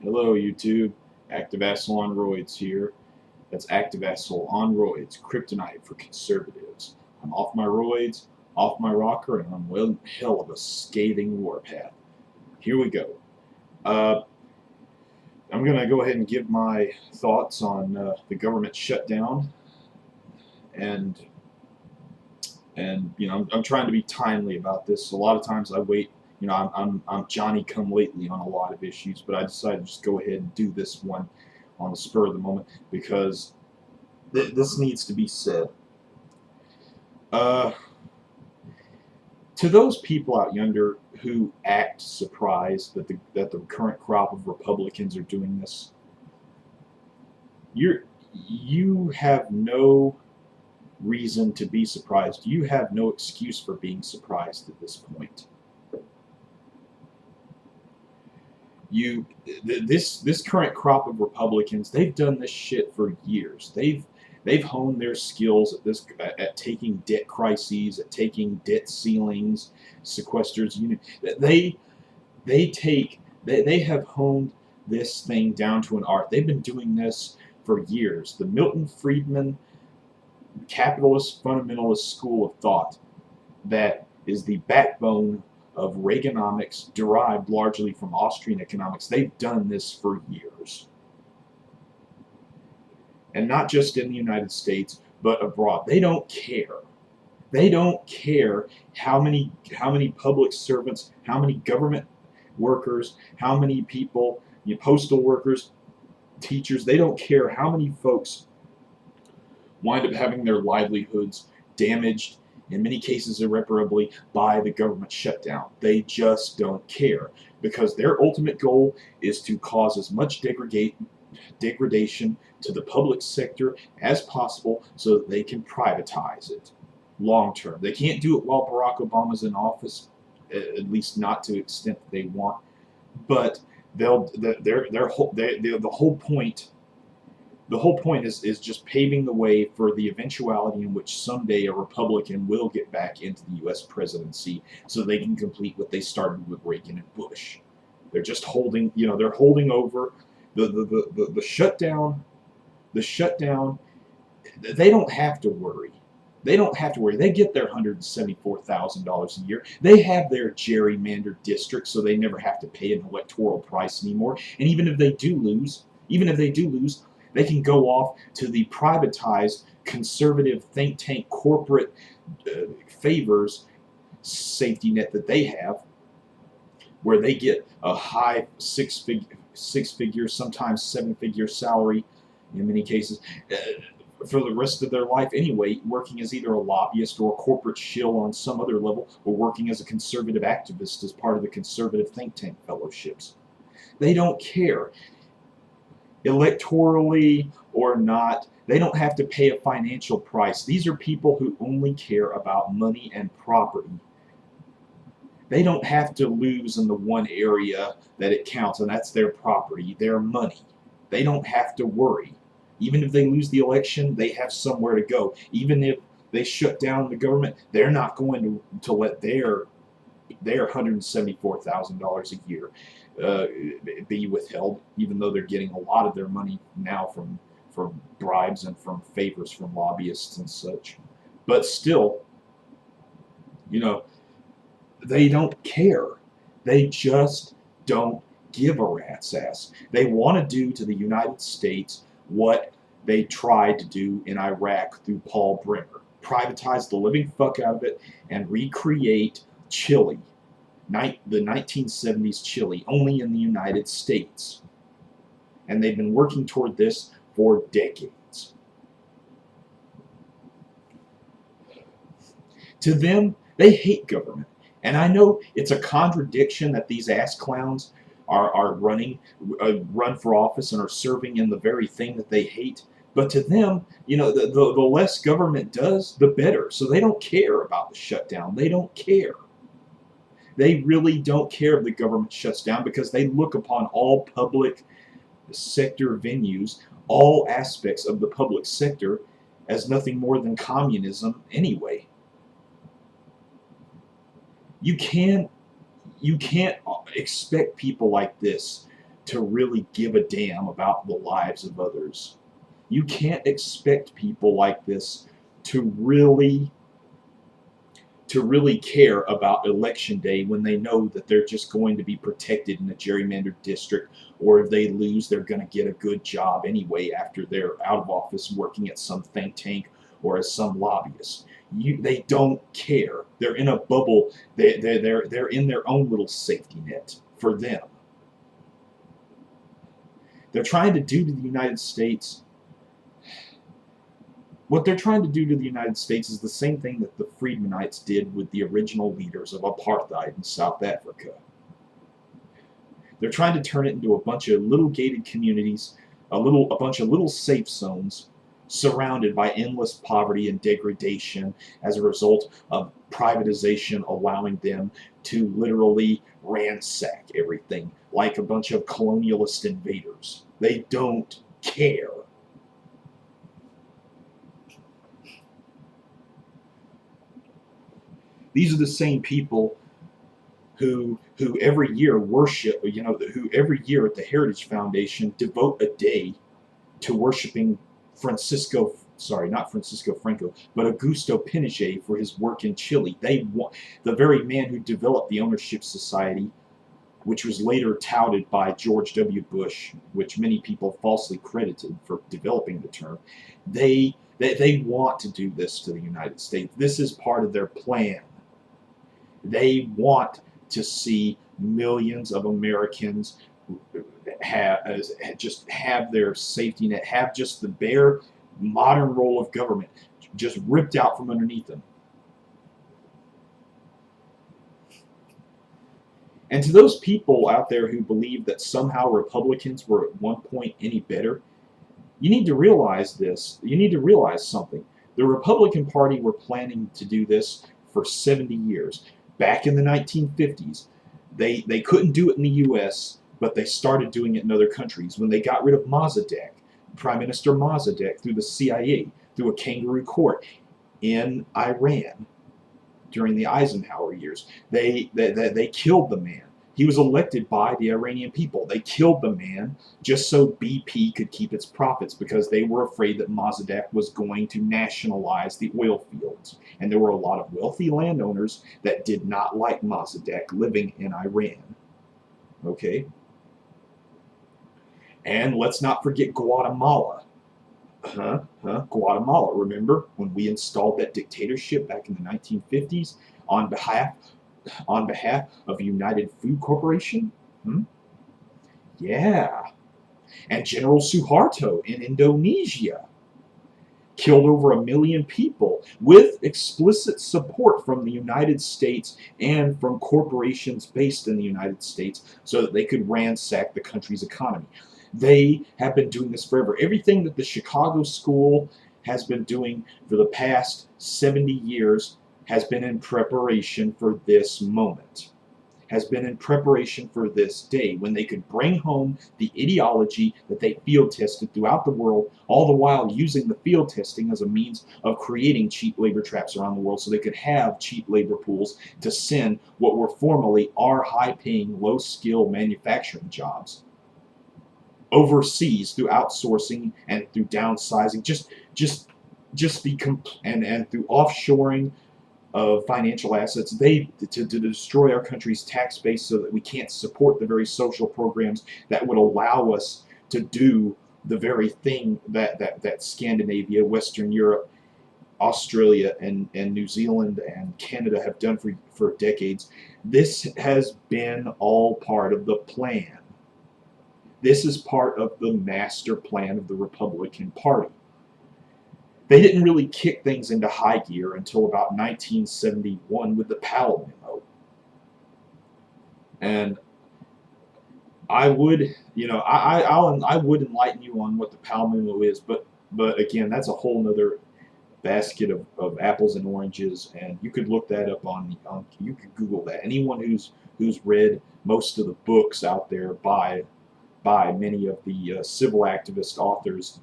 Hello YouTube, Active Asshole on Roids here. That's Active Asshole on Roids, kryptonite for conservatives. I'm off my roids, off my rocker, and on one hell of a scathing warpath. Here we go. I'm going to go ahead and give my thoughts on the government shutdown, and I'm trying to be timely about this. A lot of times I wait. I'm Johnny come lately on a lot of issues, but I decided to just go ahead and do this one on the spur of the moment because this needs to be said. To those people out yonder who act surprised that the current crop of Republicans are doing this, you have no reason to be surprised. You have no excuse for being surprised at this point. This current crop of Republicans, they've done this shit for years. They've honed their skills at taking debt crises, at taking debt ceilings, sequesters. They have honed this thing down to an art. They've been doing this for years. The Milton Friedman capitalist fundamentalist school of thought that is the backbone of Reaganomics, derived largely from Austrian economics. They've done this for years. And not just in the United States, but abroad. They don't care. They don't care how many public servants, how many government workers, how many people, postal workers, teachers, they don't care how many folks wind up having their livelihoods damaged, in many cases irreparably, by the government shutdown. They just don't care, because their ultimate goal is to cause as much degradation to the public sector as possible so that they can privatize it long term. They can't do it while Barack Obama's in office, at least not to the extent that they want, but the whole point is just paving the way for the eventuality in which someday a Republican will get back into the U.S. presidency so they can complete what they started with Reagan and Bush. They're just holding, they're holding over the shutdown. The shutdown, they don't have to worry. They don't have to worry. They get their $174,000 a year. They have their gerrymandered district, so they never have to pay an electoral price anymore. And even if they do lose, they can go off to the privatized conservative think tank corporate favors safety net that they have, where they get a high six-figure, sometimes seven-figure salary in many cases for the rest of their life anyway, working as either a lobbyist or a corporate shill on some other level, or working as a conservative activist as part of the conservative think tank fellowships. They don't care. Electorally or not, they don't have to pay a financial price. These are people who only care about money and property. They don't have to lose in the one area that it counts, and that's their property, their money. They don't have to worry. Even if they lose the election, they have somewhere to go. Even if they shut down the government, they're not going to let their $174,000 a year be withheld, even though they're getting a lot of their money now from bribes and from favors from lobbyists and such. But still, they don't care. They just don't give a rat's ass. They want to do to the United States what they tried to do in Iraq through Paul Bremer. Privatize the living fuck out of it and recreate Chile. The 1970s Chile, only in the United States. And they've been working toward this for decades. To them, they hate government. And I know it's a contradiction that these ass clowns are run for office and are serving in the very thing that they hate. But to them, the less government does, the better. So they don't care about the shutdown. They don't care. They really don't care if the government shuts down, because they look upon all public sector venues, all aspects of the public sector, as nothing more than communism anyway. You can't expect people like this to really give a damn about the lives of others. You can't expect people like this to really care about election day when they know that they're just going to be protected in a gerrymandered district, or if they lose, they're going to get a good job anyway after they're out of office working at some think tank or as some lobbyist. They don't care. They're in a bubble. They're in their own little safety net for them. They're trying to do to the United States. What they're trying to do to the United States is the same thing that the Friedmanites did with the original leaders of apartheid in South Africa. They're trying to turn it into a bunch of little gated communities, a bunch of little safe zones surrounded by endless poverty and degradation as a result of privatization allowing them to literally ransack everything like a bunch of colonialist invaders. They don't care. These are the same people who every year worship, who every year at the Heritage Foundation devote a day to worshiping not Francisco Franco, but Augusto Pinochet for his work in Chile. They want the very man who developed the Ownership Society, which was later touted by George W. Bush, which many people falsely credited for developing the term. They want to do this to the United States. This is part of their plan. They want to see millions of Americans have their safety net, have just the bare modern role of government just ripped out from underneath them. And to those people out there who believe that somehow Republicans were at one point any better, you need to realize this. You need to realize something. The Republican Party were planning to do this for 70 years. Back in the 1950s, they couldn't do it in the U.S., but they started doing it in other countries. When they got rid of Mossedegh, Prime Minister Mossedegh, through the CIA, through a kangaroo court in Iran during the Eisenhower years, they killed the man. He was elected by the Iranian people. They killed the man just so BP could keep its profits, because they were afraid that Mossadegh was going to nationalize the oil fields. And there were a lot of wealthy landowners that did not like Mossadegh living in Iran. Okay? And let's not forget Guatemala. Guatemala, remember when we installed that dictatorship back in the 1950s on behalf of United Food Corporation? Yeah. And General Suharto in Indonesia killed over 1 million people with explicit support from the United States and from corporations based in the United States so that they could ransack the country's economy. They have been doing this forever. Everything that the Chicago School has been doing for the past 70 years has been in preparation for this moment, has been in preparation for this day when they could bring home the ideology that they field tested throughout the world, all the while using the field testing as a means of creating cheap labor traps around the world so they could have cheap labor pools to send what were formerly our high-paying, low-skill manufacturing jobs overseas through outsourcing and through downsizing, and through offshoring of financial assets, to destroy our country's tax base so that we can't support the very social programs that would allow us to do the very thing that Scandinavia, Western Europe, Australia, and New Zealand and Canada have done for decades. This has been all part of the plan. This is part of the master plan of the Republican Party. They didn't really kick things into high gear until about 1971 with the Powell Memo. And I would, I would enlighten you on what the Powell Memo is, but again, that's a whole nother basket of apples and oranges, and you could look that up you could Google that. Anyone who's read most of the books out there by many of the civil activist authors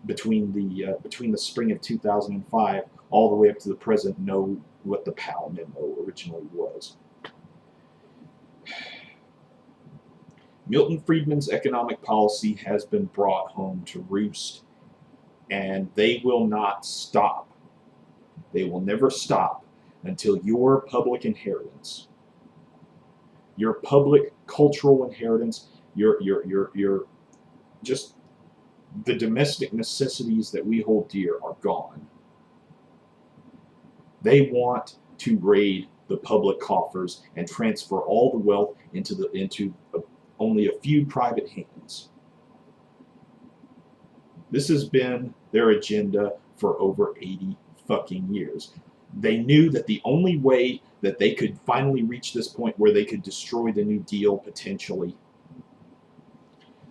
between the spring of 2005 all the way up to the present know what the Powell Memo originally was. Milton Friedman's economic policy has been brought home to roost, and they will not stop. They will never stop until your public inheritance, your public cultural inheritance, your just the domestic necessities that we hold dear are gone. They want to raid the public coffers and transfer all the wealth into only a few private hands. This has been their agenda for over 80 fucking years. They knew that the only way that they could finally reach this point where they could destroy the New Deal potentially,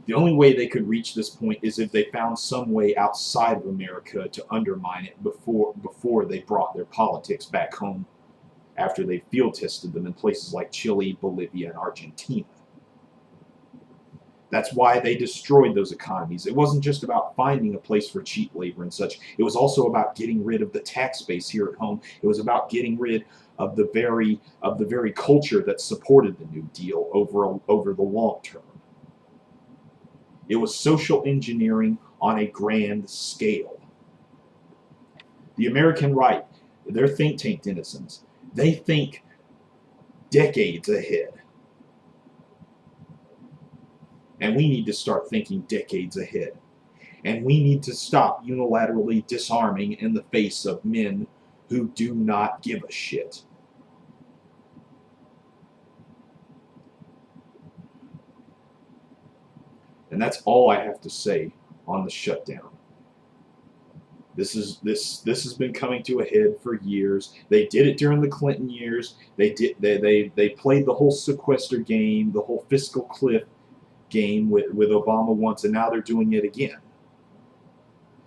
the only way they could reach this point is if they found some way outside of America to undermine it before they brought their politics back home after they field tested them in places like Chile, Bolivia, and Argentina. That's why they destroyed those economies. It wasn't just about finding a place for cheap labor and such. It was also about getting rid of the tax base here at home. It was about getting rid of the very culture that supported the New Deal over the long term. It was social engineering on a grand scale. The American right, they're think tank denizens. They think decades ahead. And we need to start thinking decades ahead. And we need to stop unilaterally disarming in the face of men who do not give a shit. And that's all I have to say on the shutdown. This has been coming to a head for years. They did it during the Clinton years. They played the whole sequester game, the whole fiscal cliff game with Obama once, and now they're doing it again.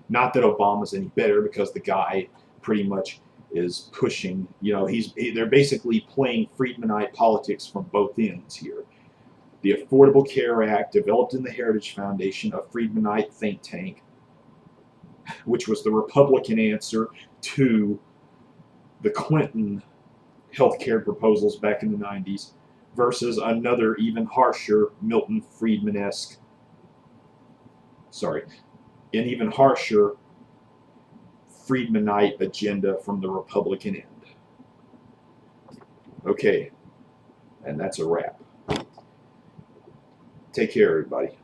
Not that Obama's any better, because the guy pretty much is pushing, they're basically playing Friedmanite politics from both ends here. The Affordable Care Act, developed in the Heritage Foundation, a Friedmanite think tank, which was the Republican answer to the Clinton healthcare proposals back in the 90s, versus another even harsher Milton Friedman-esque, an even harsher Friedmanite agenda from the Republican end. Okay, and that's a wrap. Take care, everybody.